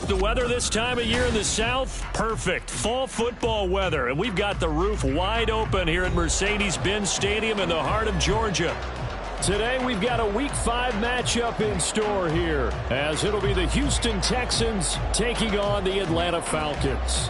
The weather this time of year in the South, perfect. Fall football weather, and we've got the roof wide open here at Mercedes-Benz Stadium in the heart of Georgia. Today we've got a Week 5 matchup in store here, as it'll be the Houston Texans taking on the Atlanta Falcons.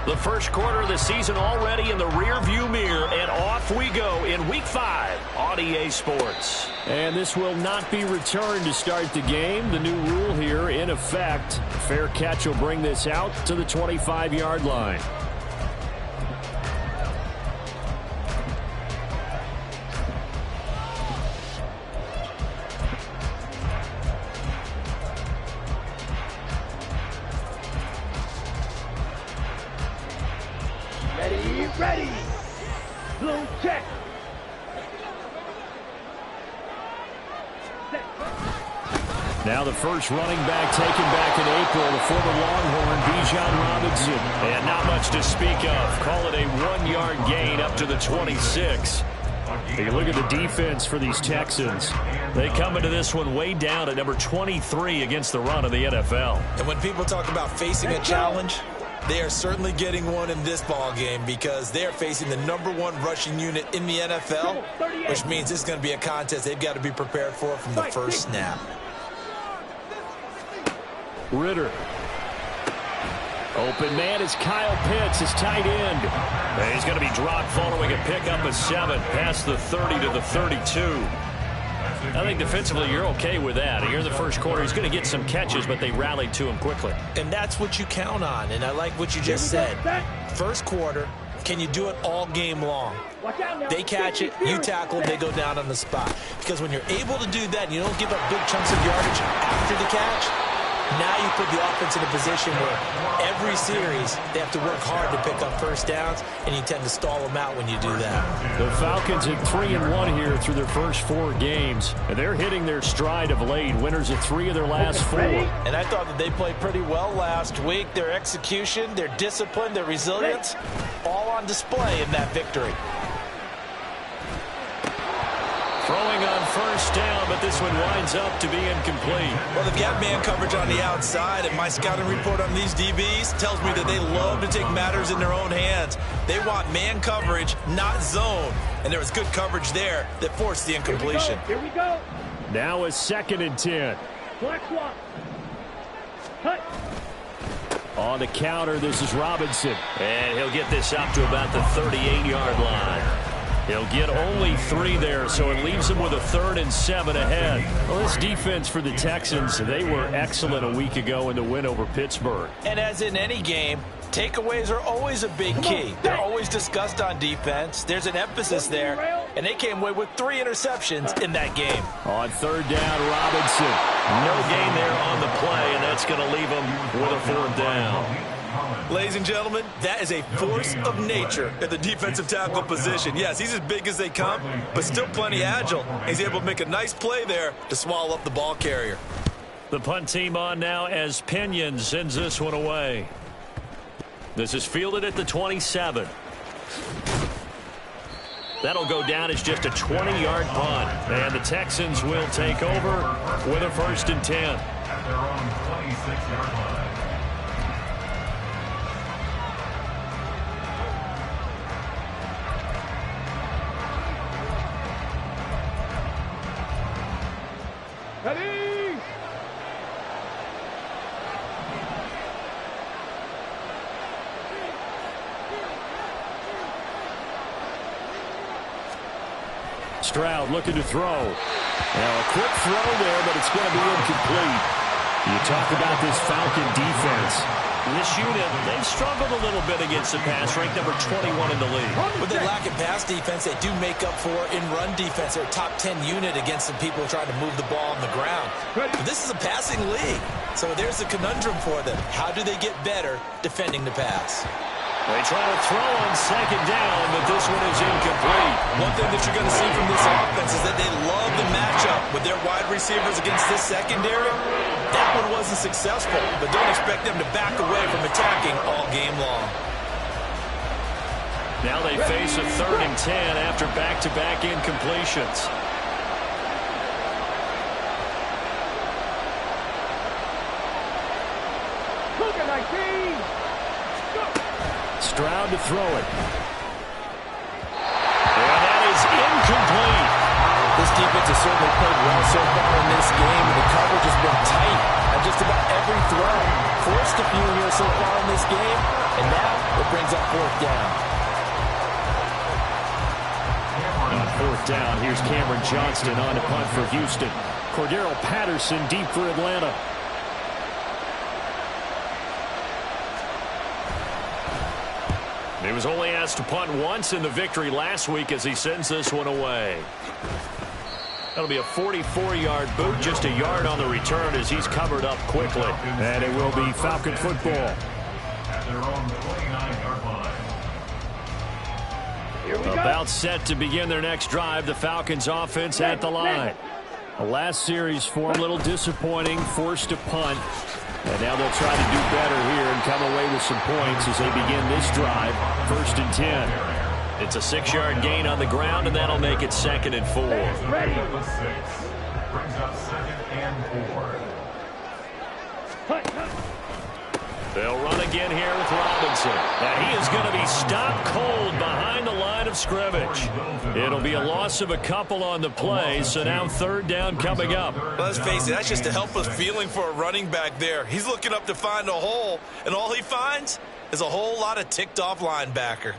The first quarter of the season already in the rearview mirror, and off we go in Week 5 on EA Sports. And this will not be returned to start the game. The new rule here in effect. Fair catch will bring this out to the 25-yard line. Ready. Blue check. Now the first running back taken back in April, the former Longhorn, Bijan Robinson. And not much to speak of. Call it a 1-yard gain up to the 26. Take a look at the defense for these Texans. They come into this one way down at number 23 against the run of the NFL. And when people talk about facing a challenge, they are certainly getting one in this ball game because they are facing the #1 rushing unit in the NFL, which means this is going to be a contest they've got to be prepared for from the first snap. Ritter. Open man is Kyle Pitts, his tight end. And he's going to be dropped following a pickup of 7 past the 30 to the 32. I think defensively you're okay with that. Here in the first quarter, he's going to get some catches, but they rallied to him quickly. And that's what you count on, and I like what you just said. First quarter, can you do it all game long? They catch it, you tackle, they go down on the spot. Because when you're able to do that and you don't give up big chunks of yardage after the catch, now you put the offense in a position where every series they have to work hard to pick up first downs, and you tend to stall them out when you do that. The Falcons at 3-1 here through their first 4 games, and they're hitting their stride of late. Winners of 3 of their last 4. And I thought that they played pretty well last week. Their execution, their discipline, their resilience, all on display in that victory. Throwing on first down, but this one winds up to be incomplete. Well, they've got man coverage on the outside, and my scouting report on these DBs tells me that they love to take matters in their own hands. They want man coverage, not zone. And there was good coverage there that forced the incompletion. Here we go. Now a 2nd and 10. Black swap. Cut. On the counter, this is Robinson. And he'll get this up to about the 38-yard line. He'll get only 3 there, so it leaves him with a 3rd and 7 ahead. Well, this defense for the Texans, they were excellent a week ago in the win over Pittsburgh. And as in any game, takeaways are always a big key. They're always discussed on defense. There's an emphasis there, and they came away with 3 interceptions in that game. On 3rd down, Robinson. No gain there on the play, and that's going to leave him with a 4th down. Ladies and gentlemen, that is a force of nature at the defensive tackle position. Yes, he's as big as they come, but still plenty agile. He's able to make a nice play there to swallow up the ball carrier. The punt team on now as Pinion sends this one away. This is fielded at the 27. That'll go down as just a 20-yard punt. And the Texans will take over with a 1st and 10. At their own 26-yard line. Ready. Stroud looking to throw. Now a quick throw there, but it's going to be incomplete. You talk about this Falcon defense. This unit, they've struggled a little bit against the pass, ranked number 21 in the league. With their lack of pass defense, they do make up for in run defense. They're a top 10 unit against the people trying to move the ball on the ground. But this is a passing league, so there's a conundrum for them. How do they get better defending the pass? They try to throw on second down, but this one is incomplete. One thing that you're going to see from this offense is that they love the matchup with their wide receivers against this secondary. That one wasn't successful, but don't expect them to back away from attacking all game long. Now they face a 3rd and 10 after back-to-back incompletions. Stroud to throw it. And that is incomplete. This defense has certainly played well so far in this game, and the coverage has been tight on just about every throw. Forced a few here so far in this game, and now it brings up 4th down. On 4th down, here's Cameron Johnston on to punt for Houston. Cordero Patterson deep for Atlanta. He was only asked to punt once in the victory last week as he sends this one away. That'll be a 44-yard boot, just a yard on the return as he's covered up quickly. And it will be Falcon football. At their own 29-yard line. About set to begin their next drive, the Falcons offense at the line. The last series for them, a little disappointing, forced to punt. And now they'll try to do better here and come away with some points as they begin this drive. 1st and 10. It's a 6-yard gain on the ground, and that'll make it 2nd and 4. Ready. Brings up 2nd and 4. They'll run again here with Robinson. Now he is going to be stopped cold behind the line of scrimmage. It'll be a loss of a couple on the play, so now 3rd down coming up. Let's face it, that's just a helpless feeling for a running back there. He's looking up to find a hole, and all he finds is a whole lot of ticked-off linebacker.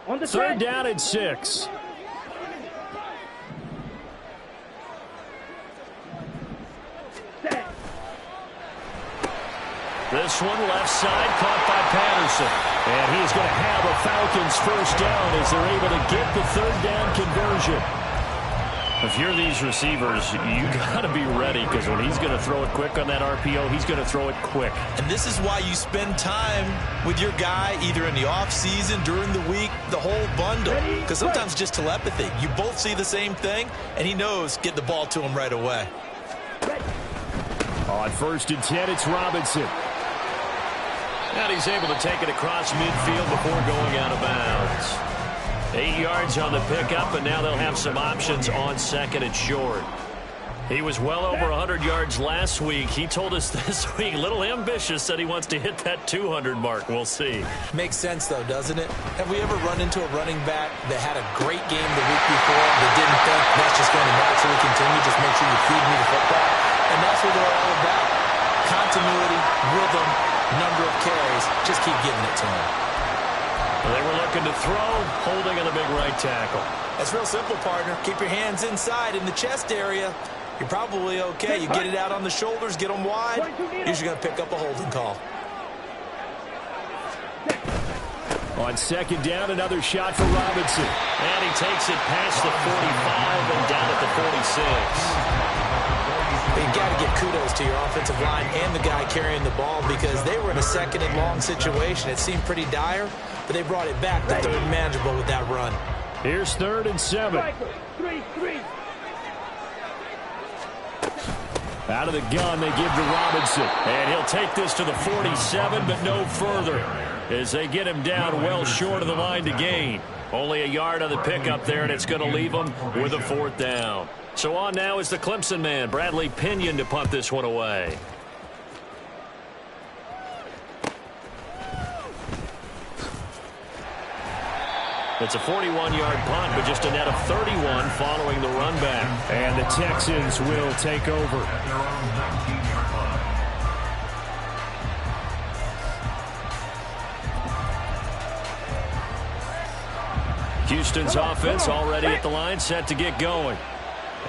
On the 3rd down and 6. This one left side caught by Patterson. And he's going to have a Falcons 1st down as they're able to get the 3rd down conversion. If you're these receivers, you got to be ready because when he's going to throw it quick on that RPO, he's going to throw it quick. And this is why you spend time with your guy either in the offseason, during the week, the whole bundle. Because sometimes just telepathy. You both see the same thing, and he knows get the ball to him right away. On 1st and 10, it's Robinson. And he's able to take it across midfield before going out of bounds. 8 yards on the pickup, and now they'll have some options on 2nd and short. He was well over 100 yards last week. He told us this week, a little ambitious, said he wants to hit that 200 mark. We'll see. Makes sense, though, doesn't it? Have we ever run into a running back that had a great game the week before that didn't think that's just going to naturally continue? Just make sure you feed me the football. And that's what they're all about. Continuity, rhythm, number of carries. Just keep giving it to him. They were looking to throw, holding on the big right tackle. That's real simple, partner. Keep your hands inside in the chest area. You're probably okay. You get it out on the shoulders, get them wide. Usually going to pick up a holding call. On 2nd down, another shot for Robinson. And he takes it past the 45 and down at the 46. You've got to give kudos to your offensive line and the guy carrying the ball because they were in a 2nd and long situation. It seemed pretty dire, but they brought it back to 3rd and manageable with that run. Here's 3rd and 7. Out of the gun, they give to Robinson. And he'll take this to the 47, but no further as they get him down well short of the line to gain. Only a yard on the pickup there, and it's going to leave him with a 4th down. So on now is the Clemson man, Bradley Pinion, to punt this one away. It's a 41-yard punt, but just a net of 31 following the run back. And the Texans will take over. At their own 19-yard line. Houston's offense already at the line, set to get going.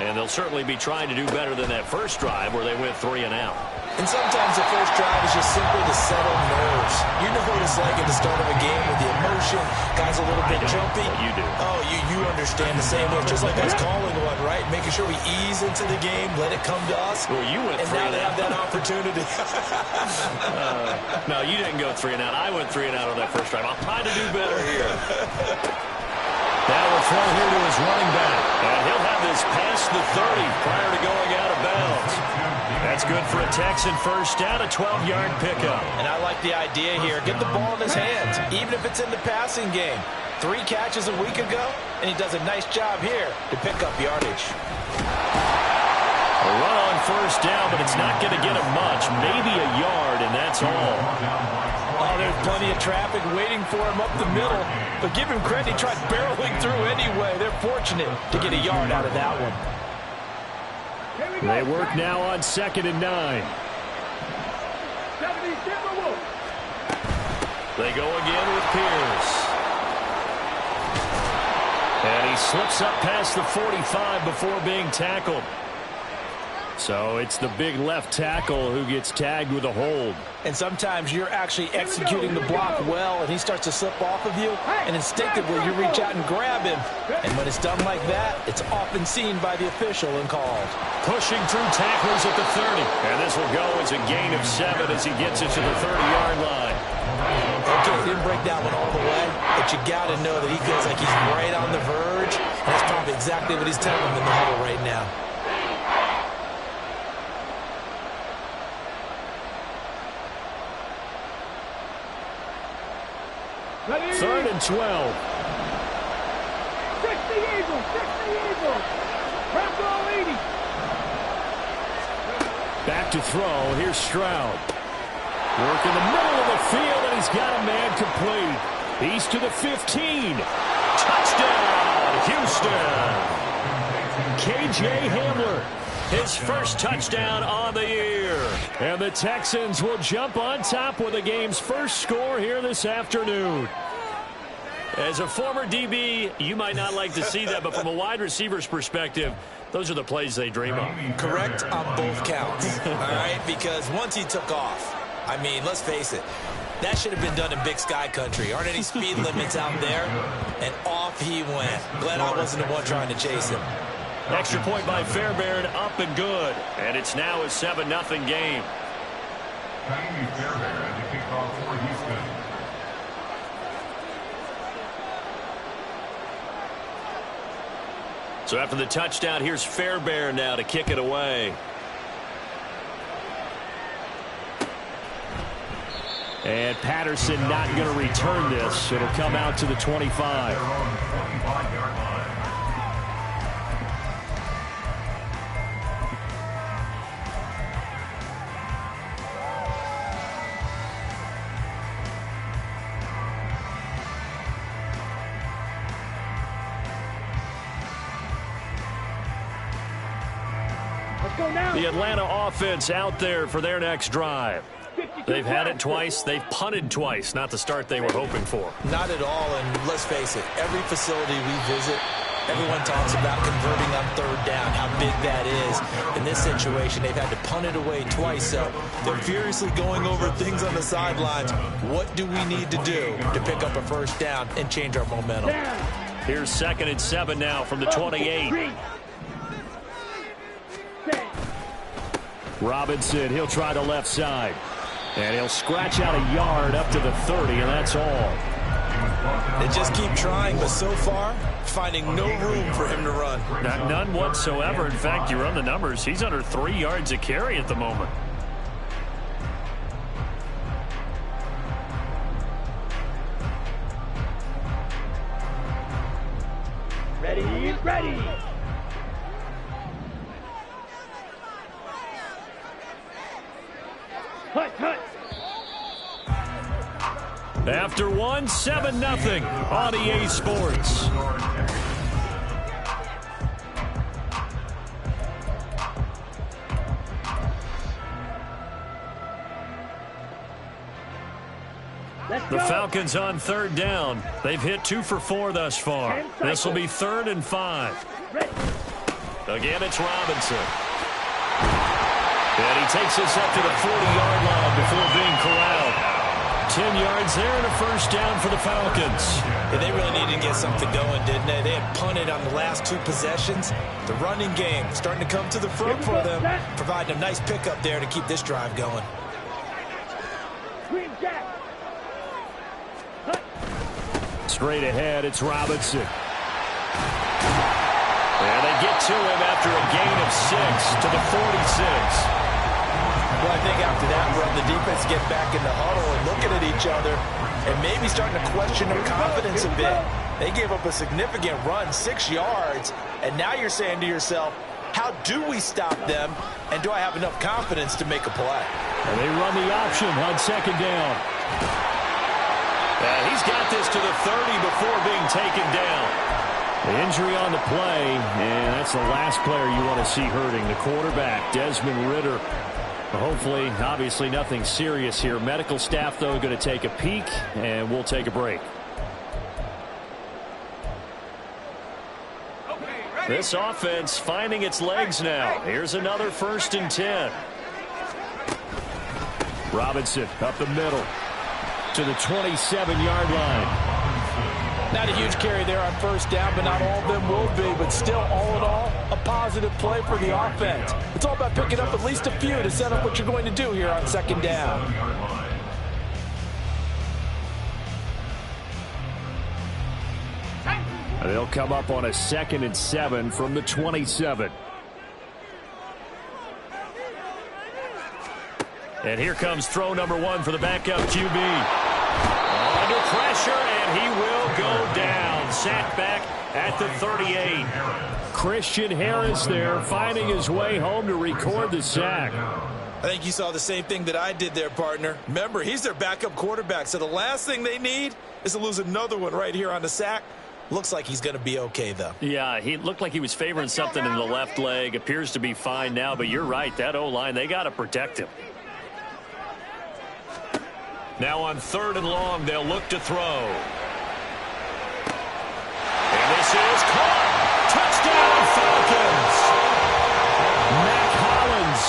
And they'll certainly be trying to do better than that first drive where they went 3 and out. And sometimes the first drive is just simply to settle nerves. You know what it's like at the start of a game with the emotion. Guys a little bit jumpy. You do. Oh, you understand the same way. Just like us calling one, right? Making sure we ease into the game, let it come to us. Well, you went 3 and now and they out. have that opportunity. No, you didn't go 3 and out. I went 3 and out on that first drive. I'll try to do better here. Now we'll throw here to his running back. And he'll have this past the 30 prior to going out of bounds. That's good for a Texan first down, a 12-yard pickup. And I like the idea here. Get the ball in his hands, even if it's in the passing game. 3 catches a week ago, and he does a nice job here to pick up yardage. A run on first down, but it's not going to get him much. Maybe a yard, and that's all. Oh, there's plenty of traffic waiting for him up the middle. But give him credit, he tried barreling through anyway. They're fortunate to get a yard out of that one. They work now on 2nd and 9. They go again with Pierce. And he slips up past the 45 before being tackled. So it's the big left tackle who gets tagged with a hold. And sometimes you're actually executing the block well, and he starts to slip off of you, and instinctively you reach out and grab him. And when it's done like that, it's often seen by the official and called. Pushing through tacklers at the 30. And this will go as a gain of 7 as he gets it to the 30-yard line. Okay, he didn't break that one all the way, but you got to know that he feels like he's right on the verge. And that's probably exactly what he's telling him in the huddle right now. Ready? 3rd and 12. 60 Eagles, 60 Eagles. Bronco 80. Back to throw. Here's Stroud. Work in the middle of the field, and he's got a man complete. He's to the 15. Touchdown, Houston. KJ Hamler, his first touchdown on the year. And the Texans will jump on top with the game's first score here this afternoon. As a former DB, you might not like to see that, but from a wide receiver's perspective, those are the plays they dream of. Correct on both counts, all right? Because once he took off, I mean, let's face it, that should have been done in Big Sky country. Aren't any speed limits out there? And off he went. Glad I wasn't the one trying to chase him. Extra point by Fairbairn, up and good. And it's now a 7-0 game. Tiny Fairbairn at the kickoff for Houston. So after the touchdown, here's Fairbairn now to kick it away. And Patterson not going to return this. It'll come out to the 25. The Atlanta offense out there for their next drive. They've had it twice. They've punted twice. Not the start they were hoping for. Not at all, and let's face it, every facility we visit, everyone talks about converting on 3rd down, how big that is. In this situation, they've had to punt it away twice, so they're furiously going over things on the sidelines. What do we need to do to pick up a first down and change our momentum? Here's 2nd and 7 now from the 28. Robinson, he'll try the left side. And he'll scratch out a yard up to the 30, and that's all. They just keep trying, but so far, finding no room for him to run. None whatsoever. In fact, you run the numbers. He's under 3 yards a carry at the moment. Ready. Cut. After one, 7-0 on EA Sports. The Falcons on third down. They've hit 2 for 4 thus far. This will be 3rd and 5. Again, it's Robinson. And he takes us up to the 40-yard line before being corralled. 10 yards there and a first down for the Falcons. Yeah, they really needed to get something going, didn't they? They had punted on the last 2 possessions. The running game starting to come to the front for them, providing a nice pickup there to keep this drive going. Straight ahead, it's Robinson. And they get to him after a gain of 6 to the 46. Well, I think after that run, the defense get back in the huddle and looking at each other and maybe starting to question their confidence a bit. They gave up a significant run, 6 yards, and now you're saying to yourself, how do we stop them, and do I have enough confidence to make a play? And they run the option on 2nd down. And he's got this to the 30 before being taken down. The injury on the play, and that's the last player you want to see hurting. The quarterback, Desmond Ridder. Hopefully, obviously nothing serious here. Medical staff, though, going to take a peek, and we'll take a break. This offense finding its legs now. Here's another 1st and 10. Robinson up the middle to the 27-yard line. Not a huge carry there on 1st down, but not all of them will be. But still, all in all, a positive play for the offense. It's all about picking up at least a few to set up what you're going to do here on 2nd down. They'll come up on a 2nd and 7 from the 27. And here comes throw number 1 for the backup QB. Under pressure, and he will go down. Sacked back at the 38. Christian Harris there, finding his way home to record the sack. I think you saw the same thing that I did there, partner. Remember, he's their backup quarterback, so the last thing they need is to lose another one right here on the sack. Looks like he's going to be okay, though. Yeah, he looked like he was favoring something in the left leg. Appears to be fine now, but you're right. That O-line, they got to protect him. Now on 3rd and long, they'll look to throw. And this is caught. Touchdown, Falcons. Mac Hollins,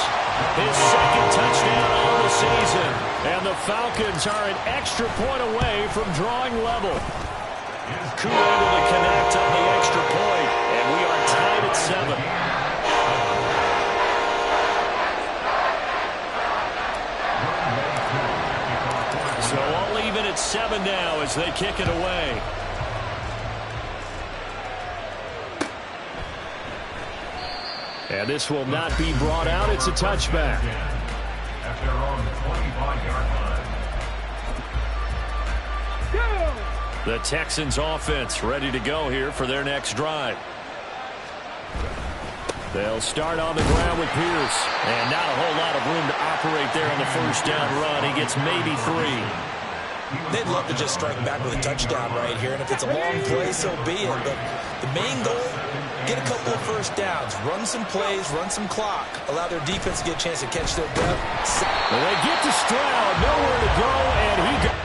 his 2nd touchdown on the season. And the Falcons are an extra point away from drawing level. Koo able to connect on the extra point, and we are tied at 7. So all even at 7 now as they kick it away. And this will not be brought out. It's a touchback. At their own 25-yard line. The Texans offense ready to go here for their next drive. They'll start on the ground with Pierce. And not a whole lot of room to operate there on the 1st down run. He gets maybe 3. They'd love to just strike back with a touchdown right here. And if it's a long play, so be it. But the main goal, get a couple of 1st downs. Run some plays, run some clock. Allow their defense to get a chance to catch their breath. Well, they get to Stroud. Nowhere to go, and he goes.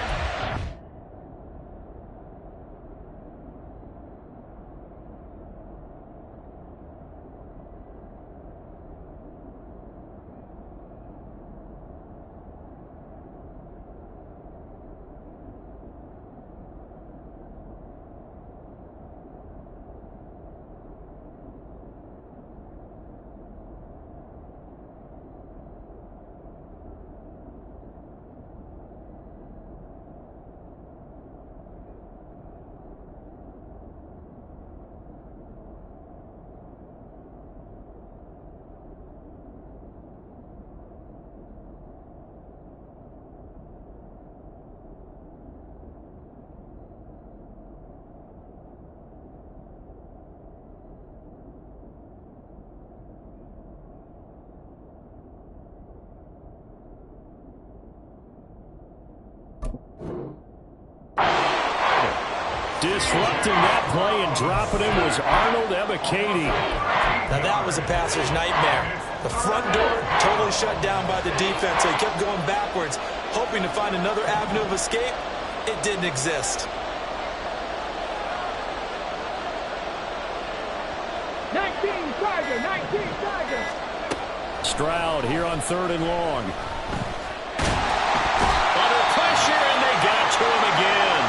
Disrupting that play and dropping him was Arnold Ebiketie. Now that was a passer's nightmare. The front door totally shut down by the defense, so he kept going backwards, hoping to find another avenue of escape. it didn't exist. 19 Tiger, 19 Tiger. Stroud here on 3rd and long. Under pressure, and they got to him again.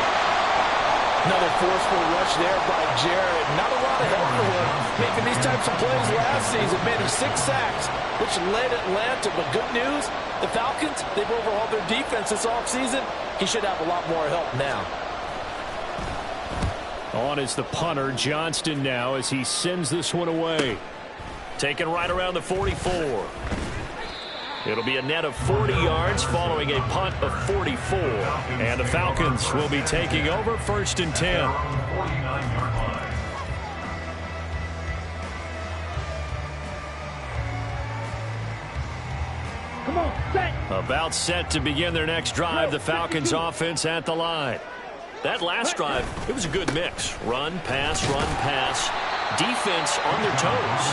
Another forceful rush there by Jared. Not a lot of help for him making these types of plays last season. Made 6 sacks, which led Atlanta. But good news, the Falcons, they've overhauled their defense this offseason. He should have a lot more help now. On is the punter, Johnston, now as he sends this one away. Taken right around the 44. It'll be a net of 40 yards following a punt of 44. And the Falcons will be taking over 1st and 10. 49-yard line. Come on, set. About set to begin their next drive. The Falcons offense at the line. That last drive, it was a good mix. Run, pass, defense on their toes.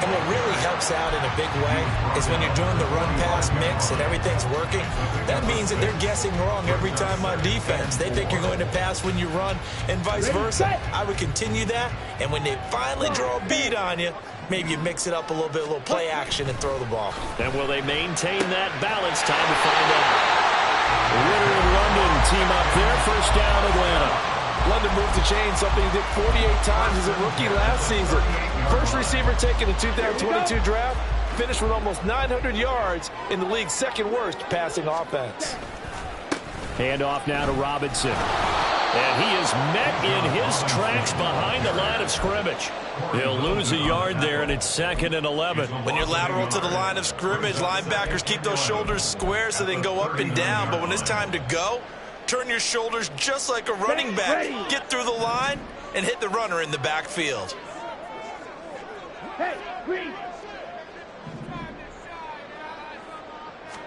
And what really helps out in a big way is when you're doing the run-pass mix and everything's working, that means that they're guessing wrong every time on defense. They think you're going to pass when you run and vice versa. I would continue that, and when they finally draw a beat on you, maybe you mix it up a little bit, a little play action and throw the ball. And will they maintain that balance? Time to find out. Ritter and London team up there. 1st down, Atlanta. London moved the chain, something he did 48 times as a rookie last season. First receiver taken in the 2022 draft, finished with almost 900 yards in the league's 2nd worst passing offense. Handoff now to Robinson. And he is met in his tracks behind the line of scrimmage. He'll lose a yard there, and it's 2nd and 11. When you're lateral to the line of scrimmage, linebackers keep those shoulders square so they can go up and down. But when it's time to go, turn your shoulders just like a running back. Get through the line and hit the runner in the backfield. Hey, green.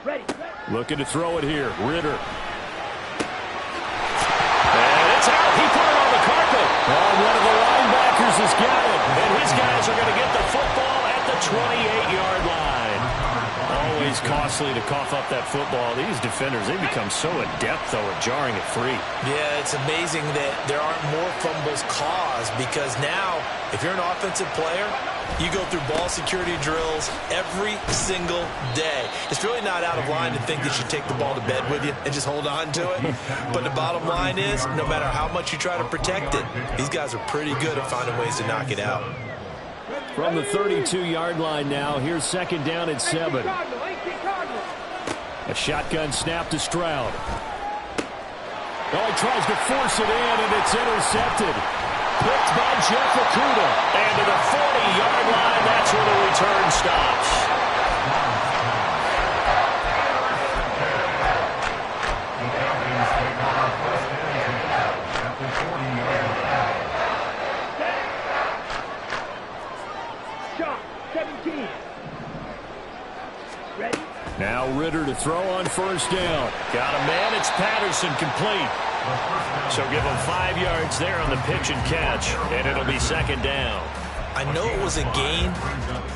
Ready. Looking to throw it here. Ritter. And it's out. He put it on the carpet. Oh, one of the linebackers has got it. And his guys are going to get the football at the 28-yard line. Always costly to cough up that football. These defenders, they become so adept, though, at jarring it free. Yeah, it's amazing that there aren't more fumbles caused because now, if you're an offensive player, you go through ball security drills every single day. It's really not out of line to think that you take the ball to bed with you and just hold on to it. But the bottom line is, no matter how much you try to protect it, these guys are pretty good at finding ways to knock it out. From the 32-yard line now, here's 2nd down at 7. A shotgun snap to Stroud. Oh, he tries to force it in, and it's intercepted. Picked by Jeff Okudah. And to the 40-yard line, that's where the return stops. Shot, 17. Ready. Now Ritter to throw on 1st down. Got a man. It's Patterson, complete. So give him 5 yards there on the pitch and catch, and it'll be 2nd down. I know it was a gain,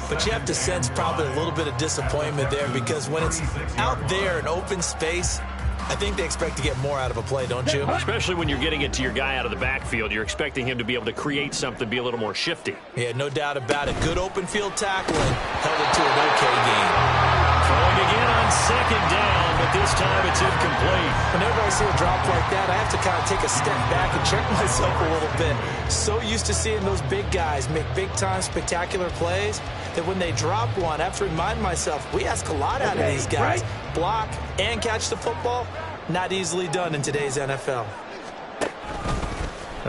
but you have to sense probably a little bit of disappointment there because when it's out there in open space, I think they expect to get more out of a play, don't you? Especially when you're getting it to your guy out of the backfield. You're expecting him to be able to create something, be a little more shifty. Yeah, no doubt about it. Good open field tackling held it to an okay game. Throwing again on 2nd down, but this time it's incomplete. Whenever I see a drop like that, I have to kind of take a step back and check myself a little bit. So used to seeing those big guys make big-time spectacular plays that when they drop one, I have to remind myself, we ask a lot out of these guys. Block and catch the football, not easily done in today's NFL.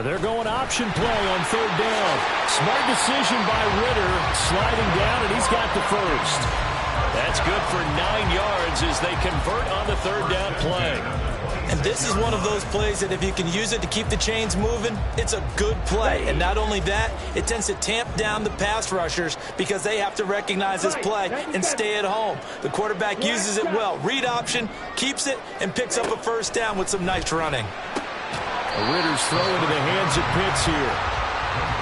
They're going option play on 3rd down. Smart decision by Ritter, sliding down, and he's got the 1st. That's good for 9 yards as they convert on the 3rd down play. And this is one of those plays that if you can use it to keep the chains moving, it's a good play. And not only that, it tends to tamp down the pass rushers because they have to recognize this play and stay at home. The quarterback uses it well. Read option, keeps it, and picks up a 1st down with some nice running. Ritter's throw into the hands of Pitts here.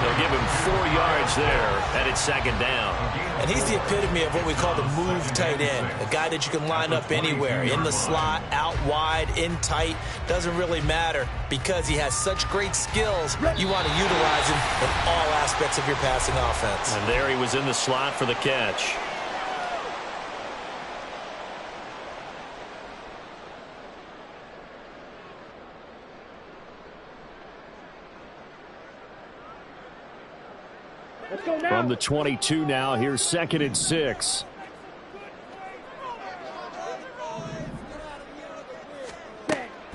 They'll give him 4 yards there, and it's 2nd down. And he's the epitome of what we call the move tight end, a guy that you can line up anywhere, in the slot, out wide, in tight. Doesn't really matter because he has such great skills. You want to utilize him in all aspects of your passing offense. And there he was in the slot for the catch. Let's go now. From the 22 now, here's 2nd and 6.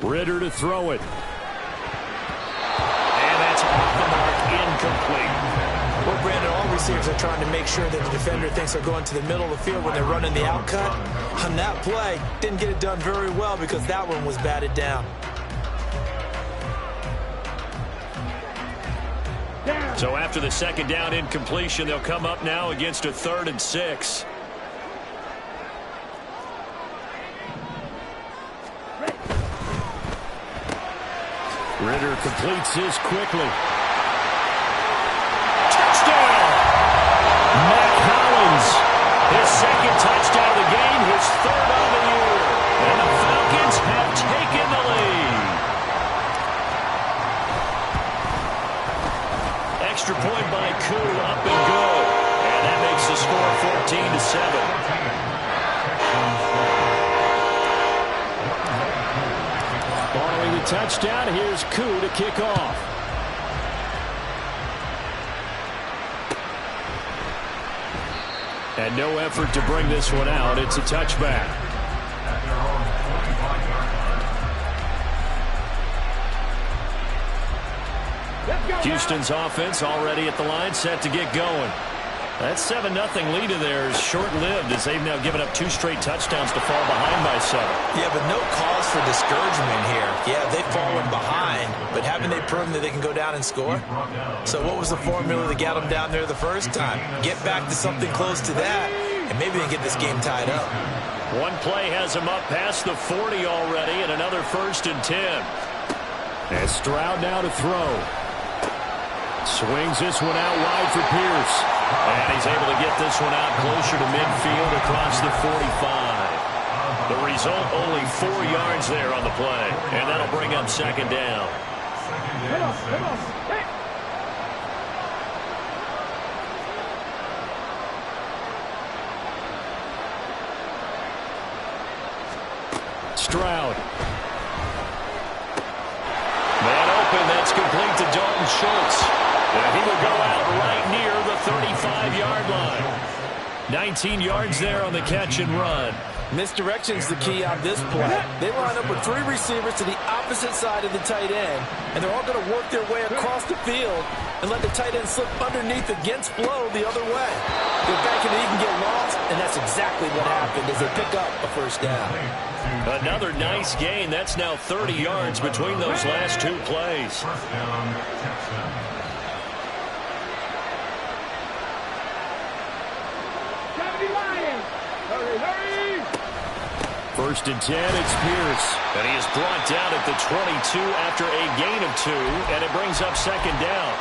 Ritter to throw it. And that's off the mark, incomplete. Well, Brandon, all receivers are trying to make sure that the defender thinks they're going to the middle of the field when they're running the out cut. On that play, didn't get it done very well because that one was batted down. So after the 2nd down incompletion, they'll come up now against a 3rd and 6. Ritter completes this quickly. Touchdown! Matt Collins, his 2nd touchdown of the game, his 3rd on the year. And the Falcons have taken the lead. Extra point by Koo, up and good. And that makes the score 14-7. Following the touchdown, here's Koo to kick off. And no effort to bring this one out. It's a touchback. Houston's offense already at the line, set to get going. That 7-0 lead of theirs short-lived as they've now given up 2 straight touchdowns to fall behind by 7. Yeah, but no cause for discouragement here. Yeah, they've fallen behind, but haven't they proven that they can go down and score? So what was the formula that got them down there the first time? Get back to something close to that, and maybe they get this game tied up. One play has them up past the 40 already, and another 1st and 10. And Stroud now to throw. Swings this one out wide for Pierce. And he's able to get this one out closer to midfield across the 45. The result, only 4 yards there on the play. And that'll bring up 2nd down. Come on, come on. Hey. Stroud. Man open, that's complete to Dalton Schultz. And he will go out right near the 35-yard line. 19 yards there on the catch and run. Misdirection's the key on this play. They line up with 3 receivers to the opposite side of the tight end, and they're all going to work their way across the field and let the tight end slip underneath against flow the other way. They're banking that he can get lost, and that's exactly what happened as they pick up a 1st down. Another nice gain. That's now 30 yards between those last 2 plays. Hurry, hurry! 1st and 10, it's Pierce. And he is brought down at the 22 after a gain of 2, and it brings up 2nd down.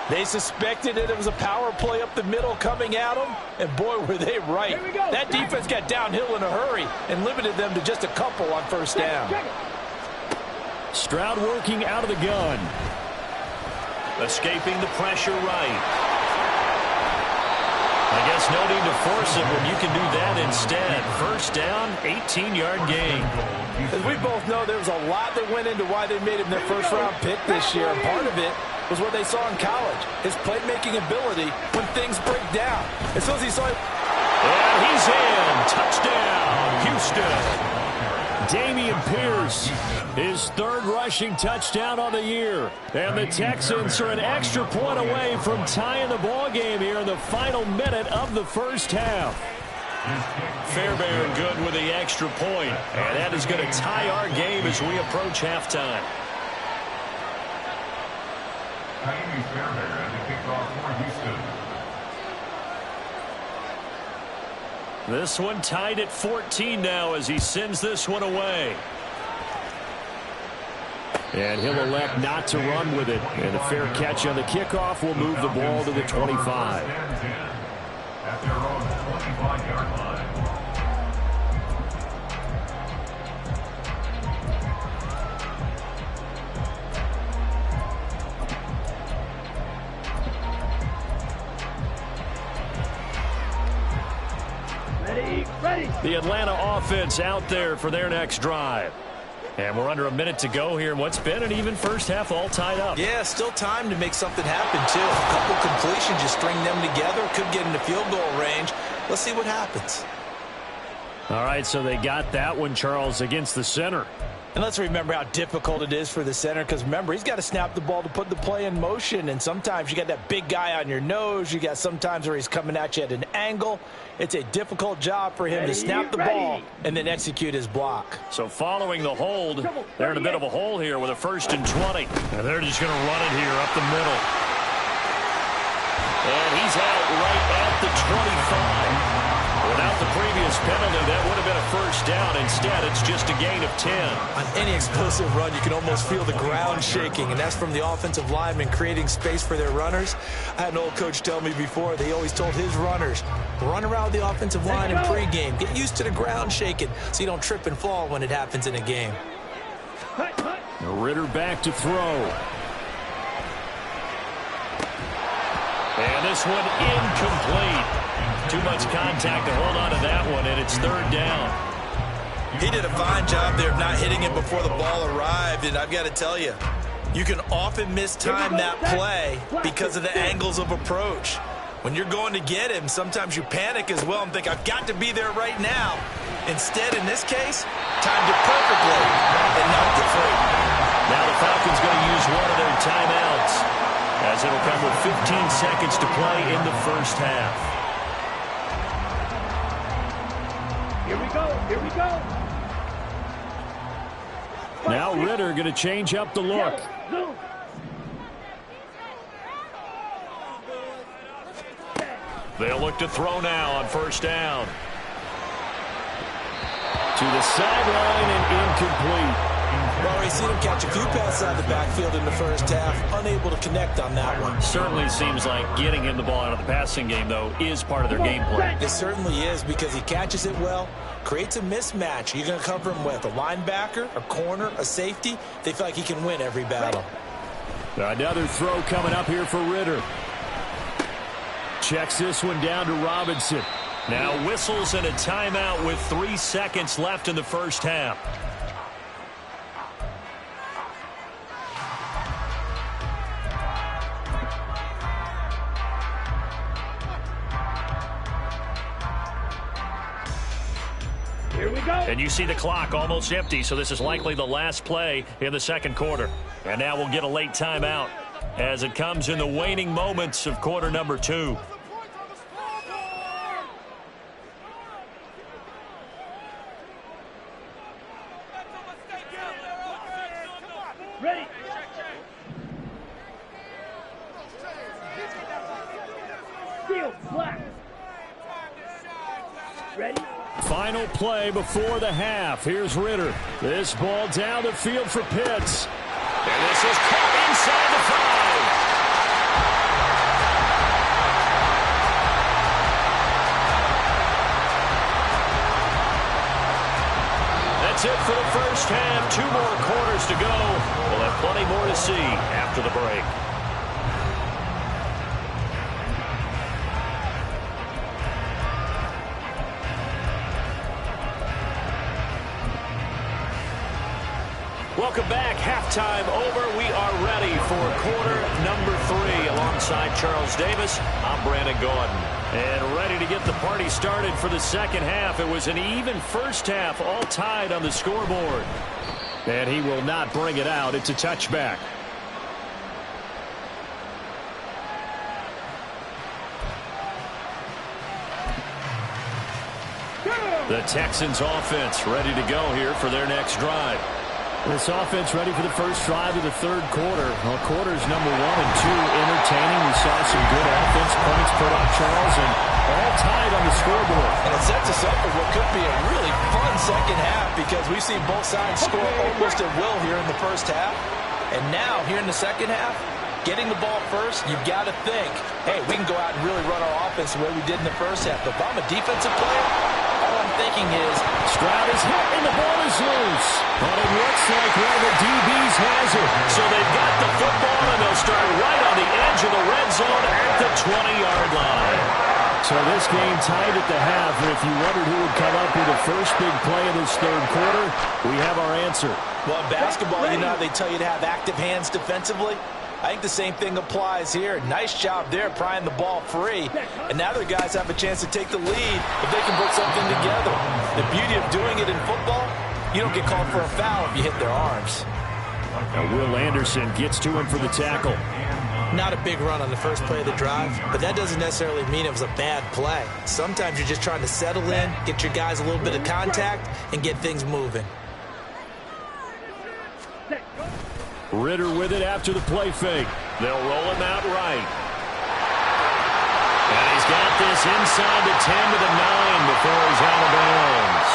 They suspected that it was a power play up the middle coming at them, and boy, were they right. That defense got downhill in a hurry and limited them to just a couple on 1st down. Stroud working out of the gun. Escaping the pressure right. I guess no need to force it when you can do that instead. 1st down, 18-yard gain. As we both know, there was a lot that went into why they made him their 1st-round pick this year. And part of it was what they saw in college, his playmaking ability when things break down. As soon as he saw it. And he's in. Touchdown, Houston. Dameon Pierce, his 3rd rushing touchdown on the year. And the Texans are an extra point away from tying the ball game here in the final minute of the 1st half. Fairbairn good with the extra point. And that is going to tie our game as we approach halftime. Fairbairn, the kickoff for Houston. This one tied at 14 now as he sends this one away. And he'll elect not to run with it. And a fair catch on the kickoff will move the ball to the 25. The Atlanta offense out there for their next drive. And we're under a minute to go here in what's been an even first half, all tied up. Yeah, still time to make something happen, too. A couple completions, just string them together. Could get into field goal range. Let's see what happens. All right, so they got that one, Charles, against the center. And let's remember how difficult it is for the center, because remember, he's got to snap the ball to put the play in motion, and sometimes you got that big guy on your nose. You got sometimes where he's coming at you at an angle. It's a difficult job for him to snap the ball and then execute his block. So following the hold, they're in a bit of a hole here with a 1st and 20. And they're just going to run it here up the middle. And he's out right at the 25. Without the previous penalty, that would have been a 1st down. Instead, it's just a gain of 10. On any explosive run, you can almost feel the ground shaking, and that's from the offensive linemen creating space for their runners. I had an old coach tell me before, they always told his runners, run around the offensive line in pregame. Get used to the ground shaking so you don't trip and fall when it happens in a game. Ritter back to throw. And this one incomplete. Too much contact to hold on to that one, and it's 3rd down. He did a fine job there of not hitting it before the ball arrived, and I've got to tell you, you can often mistime that play because of the angles of approach. When you're going to get him, sometimes you panic as well and think, I've got to be there right now. Instead, in this case, timed it perfectly and knocked it free. Now the Falcons going to use one of their timeouts, as it'll come with 15 seconds to play in the 1st half. Here we go. Here we go. Now Ritter going to change up the look. They'll look to throw now on 1st down. To the sideline and incomplete. Well, we've seen him catch a few passes out of the backfield in the 1st half. Unable to connect on that one. Certainly seems like getting him the ball out of the passing game, though, is part of their game plan. It certainly is, because he catches it well, creates a mismatch. You're going to cover him with a linebacker, a corner, a safety. They feel like he can win every battle. Another throw coming up here for Ritter. Checks this one down to Robinson. Now whistles and a timeout with 3 seconds left in the 1st half. Here we go. And you see the clock almost empty, so this is likely the last play in the 2nd quarter. And now we'll get a late timeout as it comes in the waning moments of quarter number 2. Ready. Field flat. Ready. Final play before the half. Here's Ritter. This ball down the field for Pitts. And this is caught inside the 5. That's it for the 1st half. 2 more quarters to go. We'll have plenty more to see after the break. Welcome back. Halftime over. We are ready for quarter number 3. Alongside Charles Davis, I'm Brandon Gordon. And ready to get the party started for the 2nd half. It was an even 1st half, all tied on the scoreboard. And he will not bring it out. It's a touchback. The Texans offense ready to go here for their next drive. This offense ready for the first drive of the 3rd quarter. Well, quarters number 1 and 2 entertaining. We saw some good offense points put up, Charles, and all tied on the scoreboard. And it sets us up for what could be a really fun 2nd half, because we've seen both sides score almost at will here in the 1st half. And now, here in the 2nd half, getting the ball first, you've got to think, hey, we can go out and really run our offense the way we did in the 1st half. But if I'm a defensive player, all I'm thinking is, Stroud is hit and the ball is loose. But it looks like one of the DBs has it. So they've got the football, and they'll start right on the edge of the red zone at the 20-yard line. So this game tied at the half, and if you wondered who would come up with the first big play of this third quarter, we have our answer. Well, in basketball, you know how they tell you to have active hands defensively? I think the same thing applies here. Nice job there prying the ball free. And now their guys have a chance to take the lead if they can put something together. The beauty of doing it in football, you don't get called for a foul if you hit their arms. Now Will Anderson gets to him for the tackle. Not a big run on the first play of the drive, but that doesn't necessarily mean it was a bad play. Sometimes you're just trying to settle in, get your guys a little bit of contact, and get things moving. Ritter with it after the play fake. They'll roll him out right. And he's got this inside the 10 to the 9 before he's out of bounds.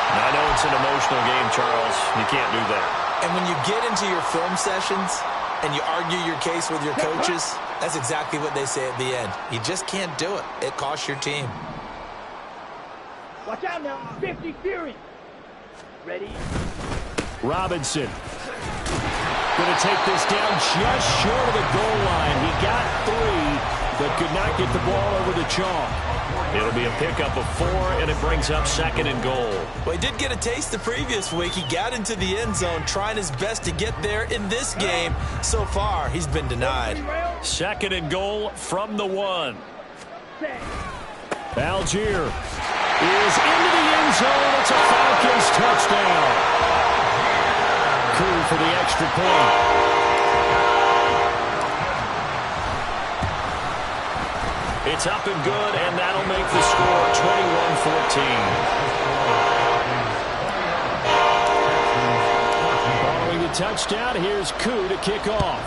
I know it's an emotional game, Charles. You can't do that. And when you get into your film sessions and you argue your case with your coaches, that's exactly what they say at the end. You just can't do it. It costs your team. Watch out now. 50 Fury. Ready? Robinson. Going to take this down just short of the goal line. He got 3, but could not get the ball over the chalk. It'll be a pickup of 4, and it brings up 2nd and goal. Well, he did get a taste the previous week. He got into the end zone, trying his best to get there in this game. So far, he's been denied. 2nd and goal from the 1. Algier is into the end zone. It's a Falcons touchdown. Cool for the extra point. It's up and good, and that'll make the score 21-14. Following the touchdown, here's Koo to kick off.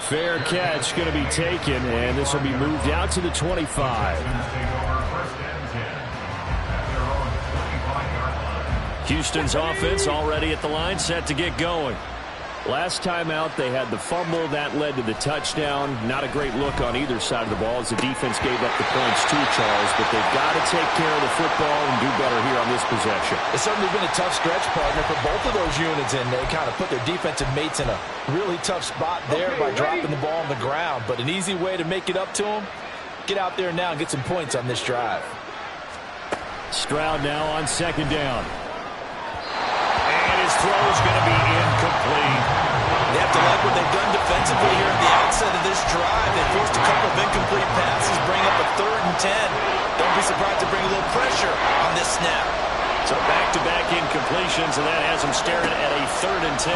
Fair catch going to be taken, and this will be moved out to the 25. Houston's offense already at the line, set to get going. Last time out, they had the fumble. That led to the touchdown. Not a great look on either side of the ball as the defense gave up the points too, Charles. But they've got to take care of the football and do better here on this possession. It's certainly been a tough stretch, partner, for both of those units, and they kind of put their defensive mates in a really tough spot there by dropping the ball on the ground. But an easy way to make it up to them, get out there now and get some points on this drive. Stroud now on 2nd down. His throw is going to be incomplete. They have to like what they've done defensively here at the outset of this drive. They forced a couple of incomplete passes, bring up a 3rd and 10. Don't be surprised to bring a little pressure on this snap. So back-to-back incompletions, and that has them staring at a 3rd and 10.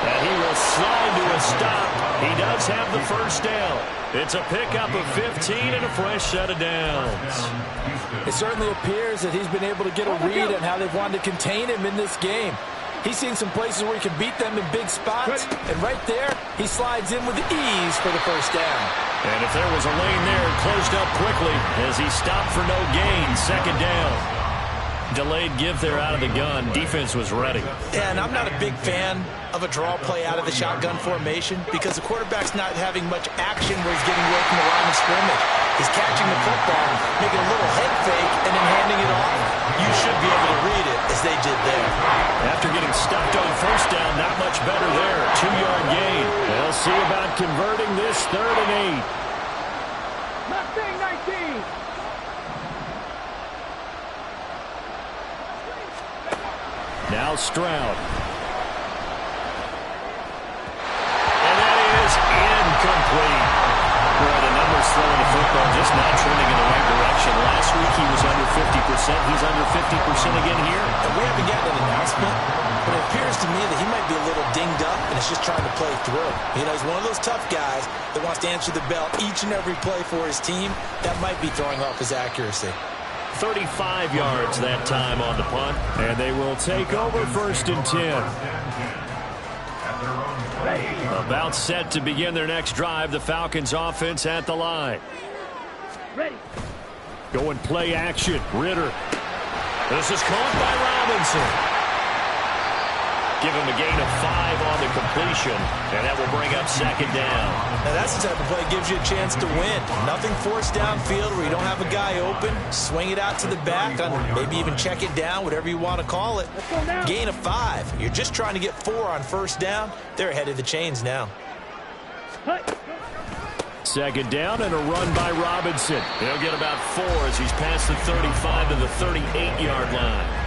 And he will slide to a stop. He does have the first down. It's a pickup of 15 and a fresh set of downs. It certainly appears that he's been able to get a read on how they've wanted to contain him in this game. He's seen some places where he can beat them in big spots, and right there, he slides in with ease for the first down. And if there was a lane there, it closed up quickly as he stopped for no gain. 2nd down. Delayed give there out of the gun. Defense was ready. Yeah, and I'm not a big fan of a draw play out of the shotgun formation because the quarterback's not having much action where he's getting away from the line of scrimmage. He's catching the football, making a little head fake, and then handing it off. You should be able to read it as they did there. After getting stuffed on first down, not much better there. 2-yard gain. They'll see about converting this 3rd and 8. Mustang 19. Now Stroud. And that is incomplete. Boy, the numbers throwing the football just not trending in the right direction. Last week he was under 50%. He's under 50% again here. And we haven't gotten an announcement, but it appears to me that he might be a little dinged up and is just trying to play through. You know, he's one of those tough guys that wants to answer the bell each and every play for his team. That might be throwing off his accuracy. 35 yards that time on the punt. And they will take over 1st and 10. About set to begin their next drive. The Falcons offense at the line. Ready. Going play action. Ritter. This is caught by Robinson. Give him a gain of 5 on the completion, and that will bring up second down. Now that's the type of play that gives you a chance to win. Nothing forced downfield where you don't have a guy open. Swing it out to the back, maybe even check it down, whatever you want to call it. Gain of 5. You're just trying to get 4 on first down. They're ahead of the chains now. Second down and a run by Robinson. He'll get about 4 as he's past the 35 to the 38-yard line.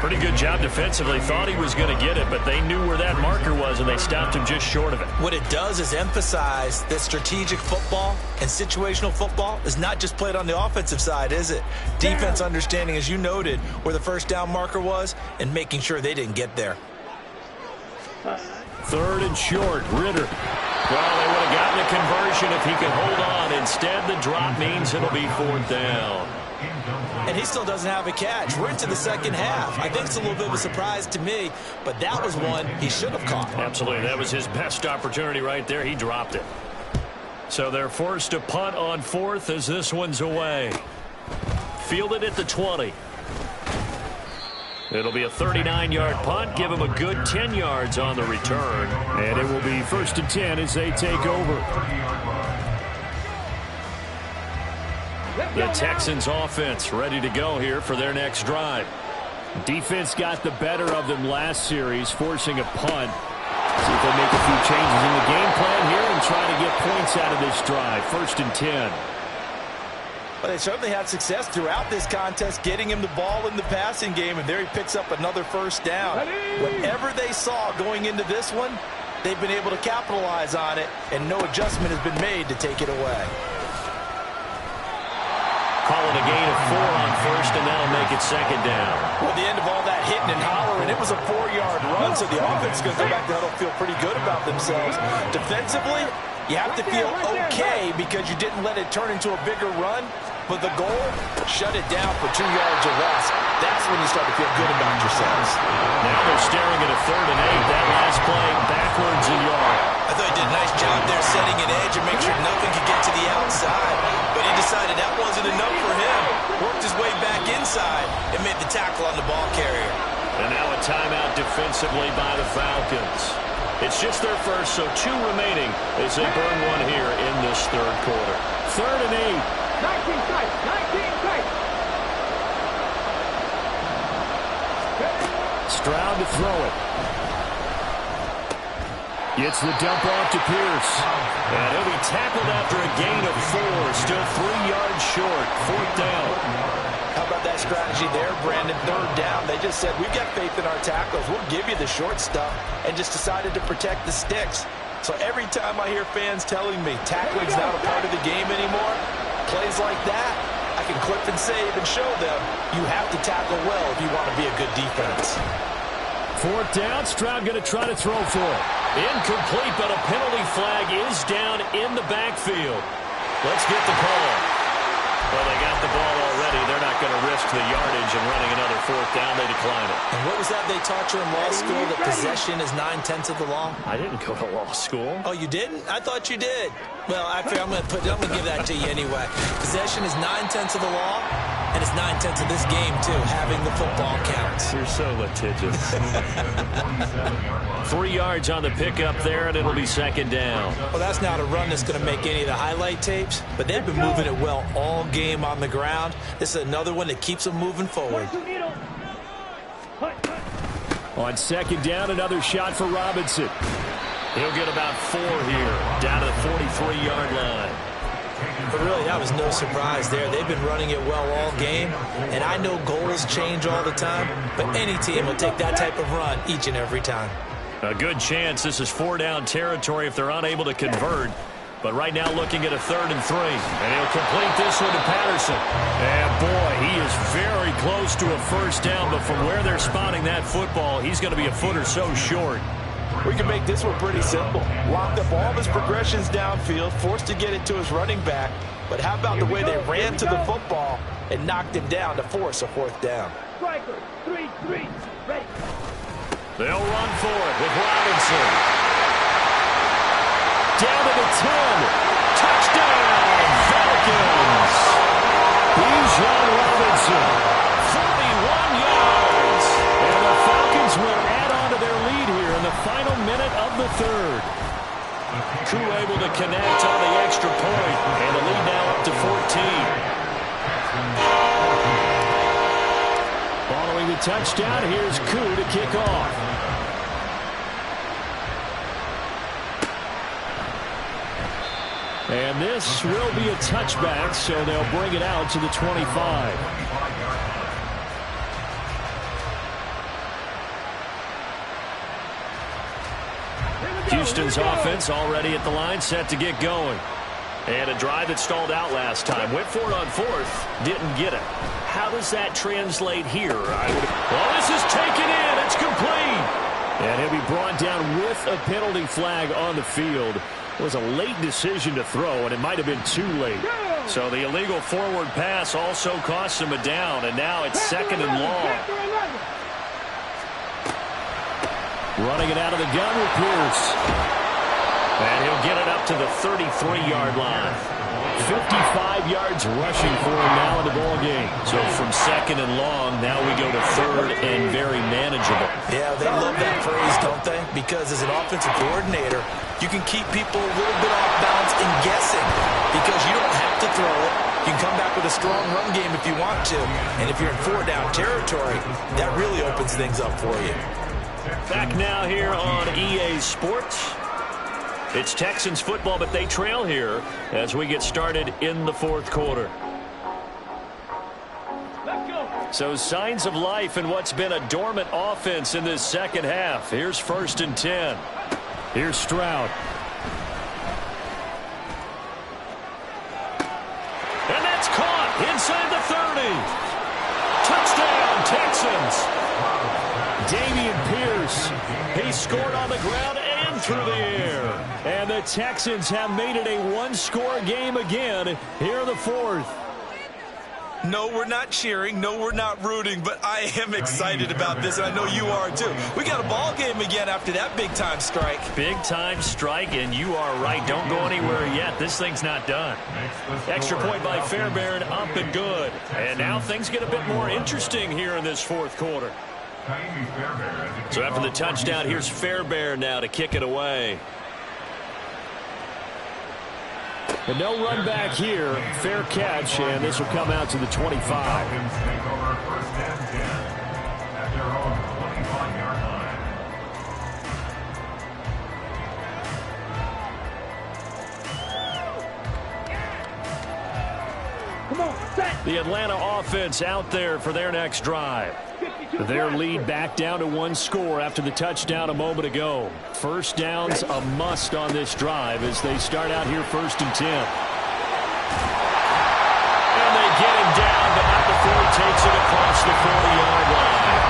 Pretty good job defensively. Thought he was going to get it, but they knew where that marker was, and they stopped him just short of it. What it does is emphasize that strategic football and situational football is not just played on the offensive side, is it? Defense understanding, as you noted, where the first down marker was and making sure they didn't get there. Third and short, Ritter. Well, they would have gotten a conversion if he could hold on. Instead, the drop means it'll be 4th down. And he still doesn't have a catch. We're into the second half. I think it's a little bit of a surprise to me, but that was one he should have caught. Absolutely. That was his best opportunity right there. He dropped it. So they're forced to punt on 4th as this one's away. Fielded at the 20. It'll be a 39-yard punt. Give him a good 10 yards on the return. And it will be 1st and 10 as they take over. The Texans offense ready to go here for their next drive. Defense got the better of them last series, forcing a punt. See if they make a few changes in the game plan here and try to get points out of this drive. 1st and 10. Well, they certainly had success throughout this contest getting him the ball in the passing game, and there he picks up another first down. Whatever they saw going into this one, they've been able to capitalize on it, and no adjustment has been made to take it away. Call it a gain of 4 on 1st, and that'll make it second down. Well, at the end of all that hitting and hollering, it was a 4-yard run, so the offense is going to go back to huddle, feel pretty good about themselves. Defensively, you have to feel okay because you didn't let it turn into a bigger run, but the goal, shut it down for 2 yards or less. That's when you start to feel good about yourselves. Now they're staring at a 3rd and 8. That last play backwards a yard. I thought he did a nice job there setting an edge and make sure nothing could get to the outside. But he decided that wasn't enough for him. Worked his way back inside and made the tackle on the ball carrier. And now a timeout defensively by the Falcons. It's just their first, so 2 remaining as they burn one here in this 3rd quarter. 3rd and 8. 19 tight, 19 tight. Stroud to throw it. Gets the dump off to Pierce. And he'll be tackled after a gain of 4. Still 3 yards short. 4th down. How about that strategy there, Brandon? 3rd down. They just said, we've got faith in our tackles. We'll give you the short stuff, and just decided to protect the sticks. So every time I hear fans telling me tackling's not a part of the game anymore, plays like that, I can clip and save and show them you have to tackle well if you want to be a good defense. 4th down. Stroud going to try to throw for it. Incomplete, but a penalty flag is down in the backfield. Let's get the call. Well, they got the ball already. They're not going to risk the yardage and running another 4th down. They decline it. And what was that they taught you in law school, that possession is 9/10 of the law? I didn't go to law school. Oh, you didn't? I thought you did. Well, I'm going to give that to you anyway. Possession is 9/10 of the law, and it's 9/10 of this game, too. Having the football counts. You're so litigious. 3 yards on the pickup there, and it'll be second down. Well, that's not a run that's going to make any of the highlight tapes, but they've been moving it well all game on the ground. This is another one that keeps them moving forward. On second down, another shot for Robinson. He'll get about 4 here, down to the 43-yard line. But really, that was no surprise there. They've been running it well all game, and I know goals change all the time, but any team will take that type of run each and every time. A good chance this is 4-down territory if they're unable to convert. But right now looking at a 3rd and 3. And he'll complete this one to Patterson. And boy, he is very close to a first down, but from where they're spotting that football, he's going to be a foot or so short. We can make this one pretty simple. Locked up all of his progressions downfield, forced to get it to his running back. But how about the way they ran to the football and knocked him down to force a 4th down? Striker, 3-3, ready. They'll run for it with Robinson. Down to the 10. Touchdown, Falcons. Bijan Robinson, 41 yards. And the Falcons will add on to their lead third. Koo able to connect on the extra point, and the lead now up to 14. Following the touchdown, here's Koo to kick off. And this will be a touchback, so they'll bring it out to the 25. Houston's offense already at the line, set to get going. And a drive that stalled out last time. Went for it on fourth, didn't get it. How does that translate here? Well, this is taken in. It's complete. And he'll be brought down with a penalty flag on the field. It was a late decision to throw, and it might have been too late. So the illegal forward pass also cost him a down, and now it's second and long. Running it out of the gun with Pierce. And he'll get it up to the 33-yard line. 55 yards rushing for him now in the ball game. So from second and long, now we go to third and very manageable. Yeah, they love that phrase, don't they? Because as an offensive coordinator, you can keep people a little bit off balance and guessing because you don't have to throw it. You can come back with a strong run game if you want to. And if you're in four-down territory, that really opens things up for you. Back now here on EA Sports. It's Texans football, but they trail here as we get started in the fourth quarter. So signs of life in what's been a dormant offense in this second half. Here's 1st and 10. Here's Stroud. And that's caught inside the 30. Touchdown, Texans. Dameon Pierce. He scored on the ground and through the air. And the Texans have made it a one-score game again here in the fourth. No, we're not cheering. No, we're not rooting. But I am excited about this, and I know you are too. We got a ball game again after that big-time strike. Big-time strike, and you are right. Don't go anywhere yet. This thing's not done. Extra point by Fairbairn, up and good. And now things get a bit more interesting here in this fourth quarter. So after the touchdown, here's Fairbairn now to kick it away. And no run back here. Fair catch, and this will come out to the 25. Falcons take over 1st and 10 at their own 25-yard line. Come on, set. The Atlanta offense out there for their next drive. Their lead back down to one score after the touchdown a moment ago. First down's a must on this drive as they start out here 1st and 10. And they get him down, but not before he takes it across the 40-yard line.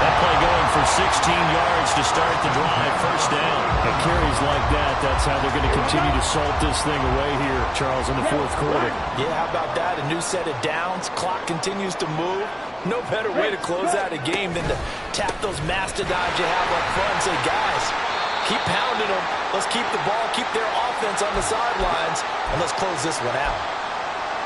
That play going for 16 yards to start the drive. First down. And carries like that, that's how they're going to continue to salt this thing away here, Charles, in the fourth quarter. Yeah, how about that? A new set of downs. Clock continues to move. No better way to close out a game than to tap those mastodons you have up front and say, guys, keep pounding them. Let's keep the ball, keep their offense on the sidelines, and let's close this one out.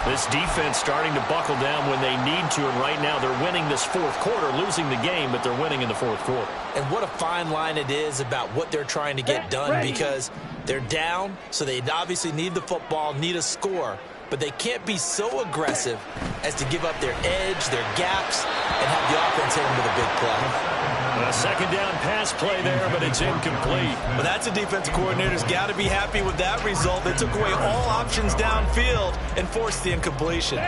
This defense starting to buckle down when they need to, and right now they're winning this fourth quarter, losing the game, but they're winning in the fourth quarter. And what a fine line it is about what they're trying to get done because they're down, so they obviously need the football, need a score. But they can't be so aggressive as to give up their edge, their gaps, and have the offense hit them with a big play. A second down pass play there, but it's incomplete. Well, that's a defensive coordinator's got to be happy with that result. They took away all options downfield and forced the incompletion.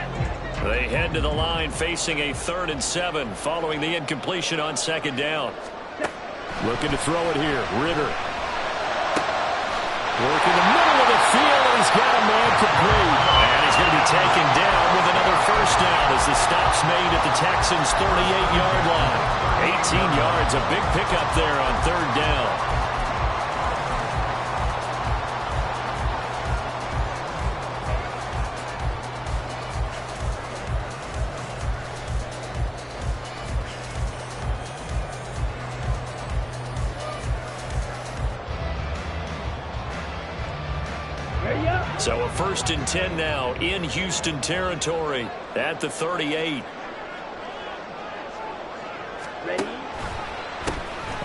They head to the line facing a 3rd and 7 following the incompletion on second down. Looking to throw it here. Ritter. Working the middle of the field, and he's got a man complete. And he's going to be taken down with another first down as the stop's made at the Texans' 38-yard line. 18 yards, a big pickup there on 3rd down. So a 1st and 10 now in Houston territory at the 38. Ready?